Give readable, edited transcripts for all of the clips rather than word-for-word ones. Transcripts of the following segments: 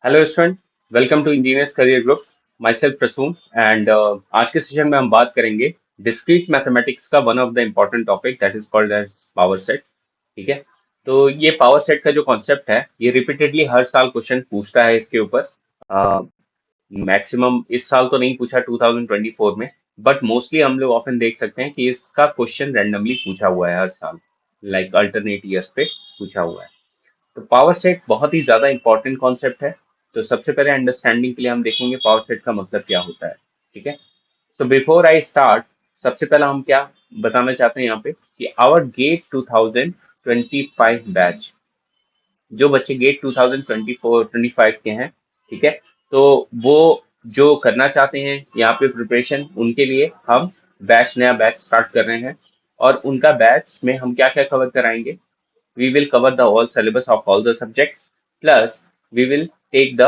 Hello student, welcome to engineers career group. Myself Prasoon and आज के session में हम बात करेंगे डिस्क्रीट मैथमेटिक्स का one of the important topic that is called as power set. ठीक है, तो ये पावर सेट का जो कॉन्सेप्ट है ये रिपीटेडली हर साल क्वेश्चन पूछता है इसके ऊपर। मैक्सिमम इस साल तो नहीं पूछा 2024 में, बट मोस्टली हम लोग ऑफन देख सकते हैं कि इसका क्वेश्चन रैंडमली पूछा हुआ है हर साल, लाइक अल्टरनेट ईयर्स पे पूछा हुआ है। तो पावर सेट बहुत ही ज्यादा इंपॉर्टेंट कॉन्सेप्ट है। तो सबसे पहले अंडरस्टैंडिंग के लिए हम देखेंगे पावर सेट का मतलब क्या होता है। ठीक है, सो बिफोर आई स्टार्ट, सबसे पहला हम क्या बताना चाहते हैं यहाँ पे कि आवर गेट 2025 बैच, जो बच्चे गेट 2024 25 के हैं, ठीक है, तो वो जो करना चाहते हैं यहाँ पे प्रिपरेशन, उनके लिए हम नया बैच स्टार्ट कर रहे हैं। और उनका बैच में हम क्या क्या कवर कराएंगे। We will cover the all syllabus of all the subjects, plus we will take the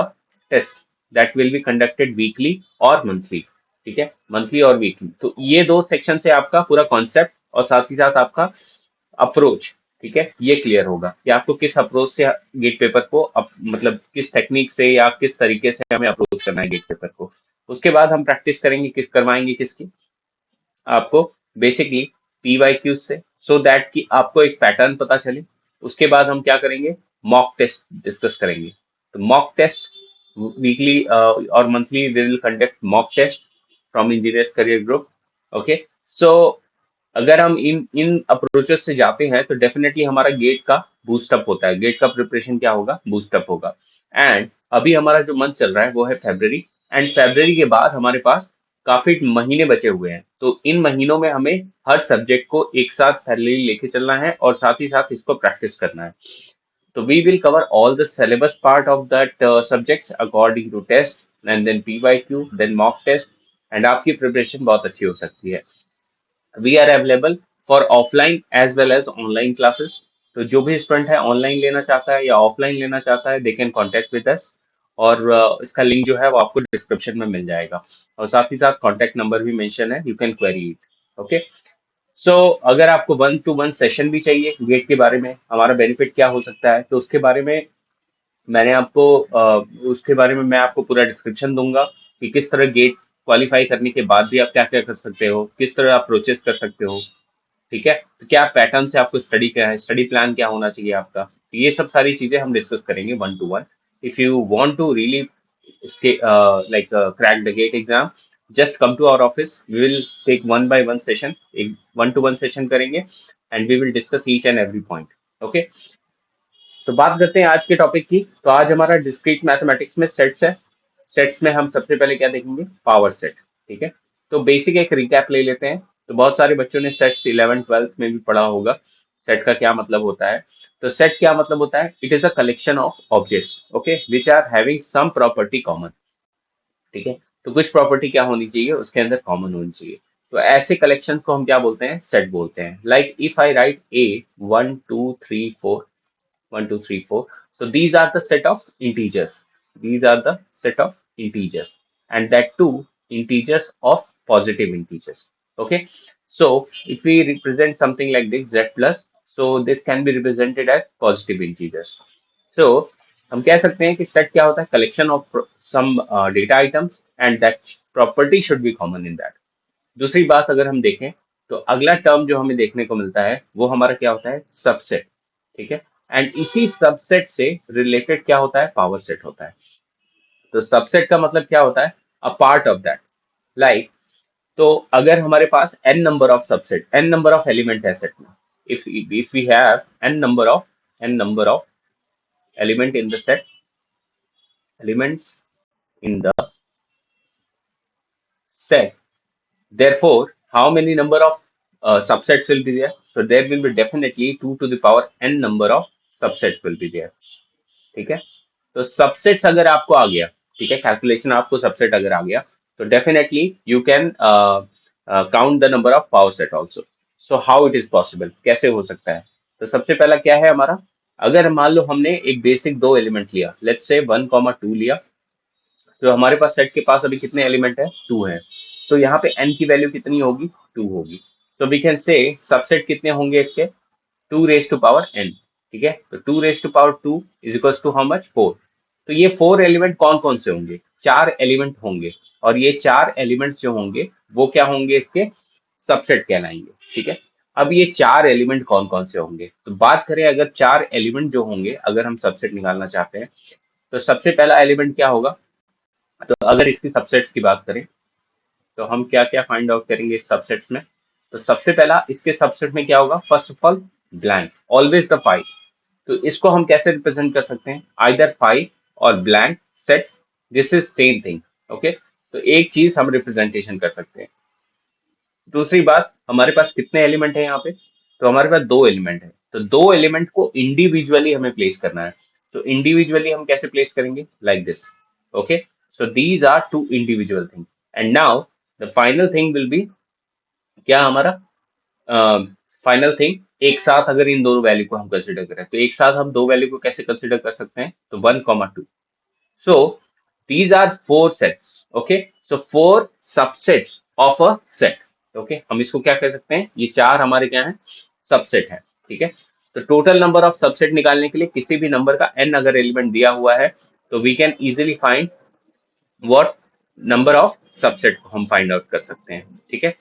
test that will be conducted weekly और monthly। ठीक है, मंथली और वीकली, तो ये दो सेक्शन से आपका पूरा कॉन्सेप्ट और साथ ही साथ आपका अप्रोच, ठीक है, ये क्लियर होगा कि आपको किस अप्रोच से गेट पेपर को मतलब किस टेक्निक से या किस तरीके से हमें अप्रोच करना है गेट पेपर को। उसके बाद हम प्रैक्टिस करेंगे करवाएंगे किसकी, आपको बेसिकली पीवाईक्यू से, सो दैट कि आपको एक पैटर्न पता चले। उसके बाद हम क्या करेंगे, मॉक टेस्ट डिस्कस करेंगे। तो मॉक टेस्ट वीकली और monthly we will conduct mock test from engineers career group. Okay, so अगर हम इन इन अप्रोचेस से जाते हैं तो डेफिनेटली हमारा गेट का बूस्टअप होता है, गेट का प्रिपरेशन क्या होगा, बूस्टअप होगा। एंड अभी हमारा जो मंथ चल रहा है वो है फेब्रवरी, एंड फेब्रवरी के बाद हमारे पास काफी महीने बचे हुए हैं। तो इन महीनों में हमें हर सब्जेक्ट को एक साथ पैरेलली लेके चलना है और साथ ही साथ इसको प्रैक्टिस करना है। तो we will cover all the syllabus part of that subjects according to test, and then PYQ, then mock test, and आपकी प्रिपरेशन बहुत अच्छी हो सकती है। We are available for offline as well as online classes. तो जो भी student है ऑनलाइन लेना चाहता है या ऑफलाइन लेना चाहता है, they can contact with us. और इसका लिंक जो है वो आपको डिस्क्रिप्शन में मिल जाएगा, और साथ ही साथ कॉन्टेक्ट नंबर भी मेंशन है, you can query it. Okay, so अगर आपको 1-to-1 सेशन भी चाहिए गेट के बारे में, हमारा बेनिफिट क्या हो सकता है, तो उसके बारे में मैंने आपको उसके बारे में मैं आपको पूरा डिस्क्रिप्शन दूंगा कि किस तरह गेट क्वालिफाई करने के बाद भी आप क्या क्या कर सकते हो, किस तरह आप प्रोसेस कर सकते हो। ठीक है, तो क्या पैटर्न से आपको स्टडी क्या है, स्टडी प्लान क्या होना चाहिए आपका, तो ये सब सारी चीजें हम डिस्कस करेंगे 1-to-1। If you want to really like crack the GATE exam, just come to our office, we will take 1 by 1 session, एक 1-to-1 सेशन करेंगे, and we will discuss each and every point. Okay, तो बात करते हैं आज के topic की। तो आज हमारा डिस्क्रीट मैथमेटिक्स में सेट्स है। सेट्स में हम सबसे पहले क्या देखेंगे, पावर सेट। ठीक है, तो बेसिक एक रिकैप ले लेते हैं। तो बहुत सारे बच्चों ने सेट्स 11th 12th में भी पढ़ा होगा, सेट का क्या मतलब होता है। तो सेट क्या मतलब होता है, it is a collection of objects, okay, which are having some property common. ठीक है, तो कुछ प्रॉपर्टी क्या होनी चाहिए उसके अंदर, कॉमन होनी चाहिए। तो ऐसे कलेक्शन को हम क्या बोलते हैं, सेट बोलते हैं। Like if I right A 1 2 3 4, 1 2 3 4, so these are the set of integers, these are the set of integers, and that too integers of positive integers. Okay, so if we represent something like this z plus, so this can be represented as positive integers. So हम कह सकते हैं कि set क्या होता है, collection of some data items, and that property should be common in that. दूसरी बात अगर हम देखें, तो अगला टर्म जो हमें देखने को मिलता है वो हमारा क्या होता है, सबसेट। ठीक है, एंड इसी सबसेट से रिलेटेड क्या होता है, पावर सेट होता है। तो सबसेट का मतलब क्या होता है, a part of that. Like, तो अगर हमारे पास n number of subset, n number of element है सेट में, if we have n number of element in the set, elements in the set, therefore, how many number of subsets will be there? So there will be definitely 2 to the power n number of subsets will be there. ठीक है, तो subsets अगर आपको आ गया, ठीक है, calculation आपको subset अगर आ गया, तो definitely you can count the number of power set also. So how it is possible, कैसे हो सकता है। तो सबसे पहला क्या है हमारा, अगर मान लो हमने एक बेसिक दो एलिमेंट लिया, लेट्स से 1, 2 लिया, तो हमारे पास सेट के पास अभी कितने एलिमेंट है, 2 है। तो यहाँ पे n की वैल्यू कितनी होगी, 2 होगी। तो वी कैन से सबसेट कितने होंगे इसके, 2 रेज टू पावर n। ठीक है, तो 2 raise to power 2 is equal to how much, 4। तो ये 4 एलिमेंट कौन कौन से होंगे? 4 एलिमेंट होंगे, और ये 4 एलिमेंट्स जो होंगे वो क्या होंगे? इसके सबसेट कहलाएंगे। ठीक है, अब ये 4 एलिमेंट कौन कौन से होंगे? तो बात करें, अगर 4 एलिमेंट जो होंगे, अगर हम सबसेट निकालना चाहते हैं, तो सबसे पहला एलिमेंट क्या होगा? तो अगर इसकी सबसेट्स की बात करें, तो हम क्या क्या फाइंड आउट करेंगे इस सबसेट्स में? तो सबसे पहला इसके सबसेट में क्या होगा? First of all blank, always the 5। तो इसको हम कैसे रिप्रेजेंट कर सकते हैं? आइदर 5 और blank set, this is same thing. Okay, तो एक चीज हम रिप्रेजेंटेशन कर सकते हैं। दूसरी बात, हमारे पास कितने एलिमेंट है यहाँ पे? तो हमारे पास 2 एलिमेंट है, तो 2 एलिमेंट को इंडिविजुअली हमें प्लेस करना है। तो इंडिविजुअली हम कैसे प्लेस करेंगे? Like this. Okay, so these are 2 individual thing, and now the final thing will be क्या हमारा? फाइनल थिंग, एक साथ अगर इन दोनों वैल्यू को हम कंसिडर करें, तो एक साथ हम 2 वैल्यू को कैसे कंसिडर कर सकते हैं? तो 1, 2। So these are 4 sets. Okay, so 4 subsets of a set. Okay, हम इसको क्या कर सकते हैं? ये 4 हमारे क्या है? सबसेट है। ठीक है, तो टोटल नंबर ऑफ सबसेट निकालने के लिए किसी भी नंबर का n अगर एलिमेंट दिया हुआ है, तो we can easily find what number of subset को हम फाइंड आउट कर सकते हैं। ठीक है,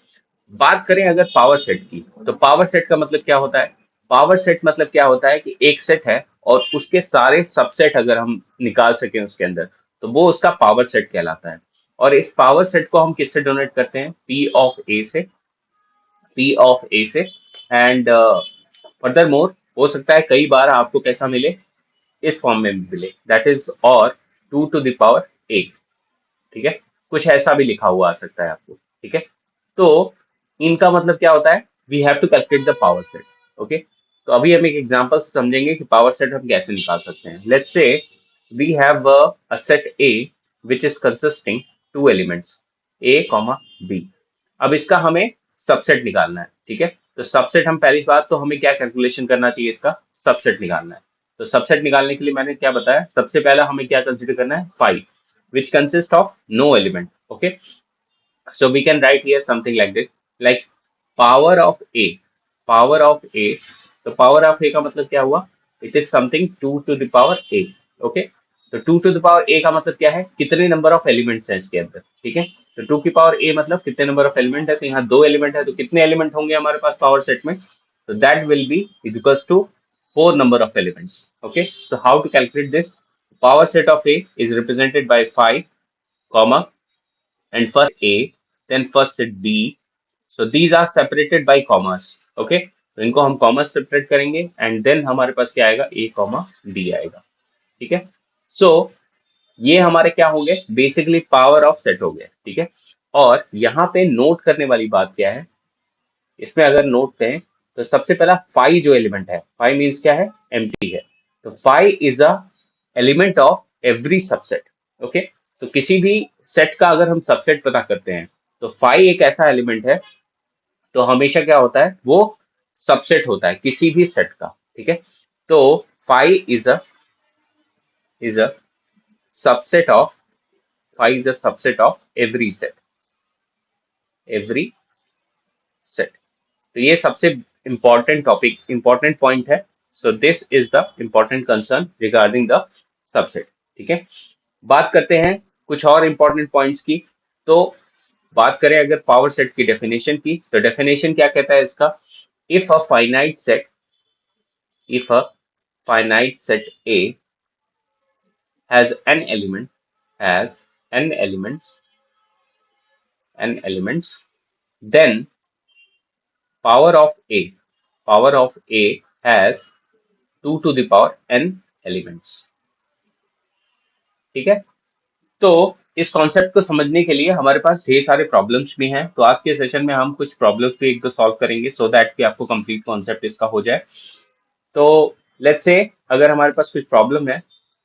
बात करें अगर पावर सेट की, तो पावर सेट का मतलब क्या होता है? पावर सेट मतलब क्या होता है कि एक सेट है और उसके सारे सबसेट अगर हम निकाल सकें उसके अंदर, तो वो उसका पावर सेट कहलाता है। और इस पावर सेट को हम किससे डोनेट करते हैं? पी ऑफ ए से, पी ऑफ ए से। एंड फर्दर मोर, हो सकता है कई बार आपको कैसा मिले? इस फॉर्म में मिले, दैट इज और 2 to the power 8। ठीक है, कुछ ऐसा भी लिखा हुआ आ सकता है आपको। ठीक है, तो इनका मतलब क्या होता है? We have to calculate the power set. Okay, तो अभी हम एक एग्जांपल समझेंगे कि पावर सेट हम कैसे निकाल सकते हैं। Let's say we have a set A which is consisting 2 elements A comma B. अब इसका हमें सबसेट निकालना है। ठीक है, तो सबसेट, हम पहली बात तो हमें क्या कैलकुलेशन करना चाहिए? इसका सबसेट निकालना है। तो सबसेट निकालने के लिए मैंने क्या बताया? सबसे पहला हमें क्या कंसिडर करना है? 5, which consists of no element. Okay, so we can write here something like this, like power of a, power of a। तो power of a का मतलब क्या हुआ? It is something 2 to the power a। Okay, तो 2 to the power a का मतलब क्या है? कितने नंबर ऑफ एलिमेंट्स हैं इसके अंदर। ठीक है, तो 2 की पावर a मतलब कितने नंबर ऑफ एलिमेंट है? तो यहाँ 2 एलिमेंट है, तो कितने एलिमेंट होंगे हमारे पास पावर सेट में? तो that will be equals to 4 number of elements। Okay, so how to calculate this? Power set of a is represented by 5 comma and first A, then first set B. So these are separated by commas. Okay, तो इनको हम commerce separate करेंगे and then हमारे पास क्या आएगा? A comma B आएगा। ठीक है, सो ये हमारे क्या हो गए? बेसिकली पावर ऑफ सेट हो गया। ठीक है, और यहाँ पे नोट करने वाली बात क्या है? इसमें अगर नोट करें, तो सबसे पहला 5 जो एलिमेंट है, 5 मीन्स क्या है? एम्प्टी है। तो 5 is a element of every subset. Okay, तो किसी भी सेट का अगर हम सबसेट पता करते हैं, तो 5 एक ऐसा एलिमेंट है, तो हमेशा क्या होता है? वो सबसेट होता है किसी भी सेट का। ठीक है, तो 5 is a subset of, 5 is a subset of every set, every set. तो ये सबसे इंपॉर्टेंट टॉपिक, इंपॉर्टेंट पॉइंट है। So this is the important concern regarding the subset. ठीक है, बात करते हैं कुछ और इंपॉर्टेंट पॉइंट्स की। तो बात करें अगर पावर सेट की डेफिनेशन की, तो डेफिनेशन क्या कहता है इसका? If a finite set, if a finite set A has n element, has n elements, n elements, then power of a, power of a has 2 to the power n elements। ठीक है, तो इस concept को समझने के लिए हमारे पास ढेर सारे प्रॉब्लम्स भी हैं। तो आज के सेशन में हम कुछ प्रॉब्लम्स भी एक दो सॉल्व करेंगे, सो दैट कि आपको कंप्लीट कॉन्सेप्ट इसका हो जाए। तो लेट्स से अगर हमारे पास कुछ प्रॉब्लम है,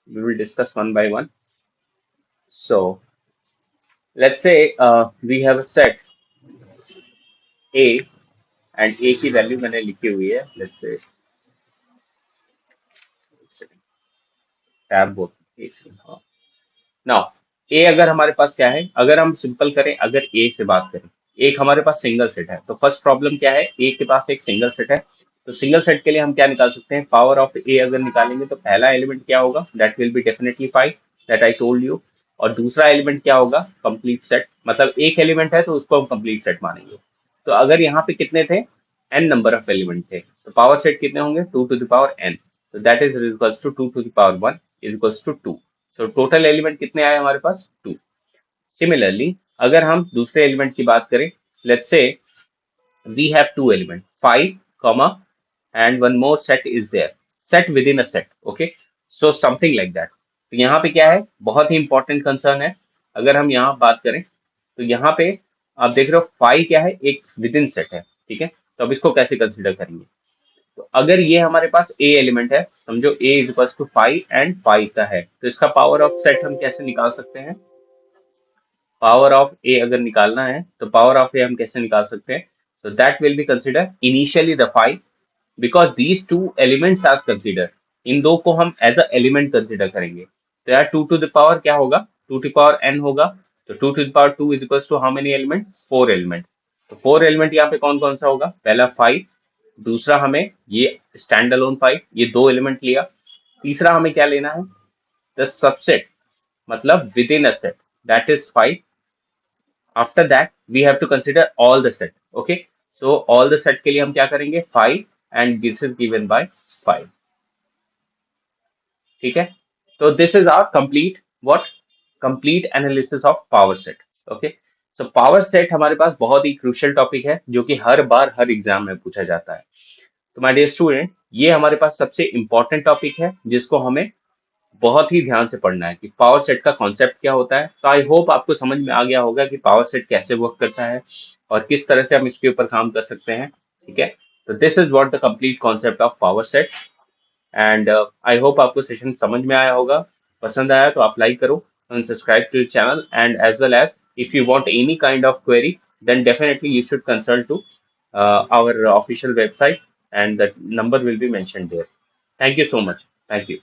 we will discuss one by one. So let's say we have a set A, and A की वैल्यू मैंने लिखी हुई है, लेट्स से टैब बोल, एक सेकंड, हाँ। नाउ ए अगर हमारे पास क्या है? अगर हम सिंपल करें, अगर ए से बात करें, एक हमारे पास सिंगल सेट है, तो फर्स्ट प्रॉब्लम क्या है? ए के पास एक सिंगल सेट है। तो सिंगल सेट के लिए हम क्या निकाल सकते हैं? पावर ऑफ ए अगर निकालेंगे, तो पहला एलिमेंट क्या होगा? That will be definitely 5। That I told you. और दूसरा एलिमेंट क्या होगा, कंप्लीट सेट, मतलब एक एलिमेंट है तो उसको हम कंप्लीट सेट मानेंगे। तो अगर यहाँ पे कितने थे, n नंबर ऑफ एलिमेंट थे, तो पावर सेट कितने होंगे, 2 टू द पावर n। तो that is equals to 2 to the power 1 is equals to 2। तो टोटल एलिमेंट कितने आए हमारे पास, 2। सिमिलरली अगर हम दूसरे एलिमेंट की बात करें, let's say we have two elements 5 comma and one more set is there, set within a set, okay, so something like that। तो यहाँ पे क्या है, बहुत ही इंपॉर्टेंट कंसर्न है। अगर हम यहाँ बात करें तो यहाँ पे आप देख रहे हो 5 क्या है, एक विद इन सेट है, ठीक है। तो अब इसको कैसे कंसिडर करेंगे, तो अगर ये हमारे पास ए एलिमेंट है, समझो ए इज इक्वल टू 5 एंड 5 का है, तो इसका पावर ऑफ सेट हम कैसे निकाल सकते हैं, पावर ऑफ ए अगर निकालना है तो पावर ऑफ ए हम कैसे निकाल सकते हैं, तो that will be consider initially the 5 because these two elements are consider, इन दो को हम एज अ एलिमेंट कंसिडर करेंगे। तो यार 2 टू द पावर क्या होगा, 2 टू पावर n होगा। तो 2 to the power 2 is equal to how many element, 4 element. तो 4 एलिमेंट यहाँ पे कौन कौन सा होगा, पहला 5, दूसरा हमें ये स्टैंड अलोन 5, ये दो एलिमेंट लिया, तीसरा हमें क्या लेना है, द सबसेट, मतलब with in a set, that is 5। after that we have to consider all the set, okay, so all the set के लिए हम क्या करेंगे, 5 and this is given by 5, ठीक है। तो this is our complete what, complete analysis of power set, okay. So power set हमारे पास बहुत ही क्रूशियल टॉपिक है जो कि हर बार हर एग्जाम में पूछा जाता है। तो माय डियर स्टूडेंट, ये हमारे पास सबसे इंपॉर्टेंट टॉपिक है जिसको हमें बहुत ही ध्यान से पढ़ना है कि पावर सेट का कॉन्सेप्ट क्या होता है। तो आई होप आपको समझ में आ गया होगा कि पावर सेट कैसे वर्क करता है और किस तरह से हम इसके ऊपर काम कर सकते हैं, ठीक है। तो this is what the complete concept of power set. And I hope आपको सेशन समझ में आया होगा। पसंद आया तो आप लाइक करो and subscribe to the channel, and as well as if you want any kind of query, then definitely you should consult to our official website, and that number will be mentioned there. Thank you so much. Thank you.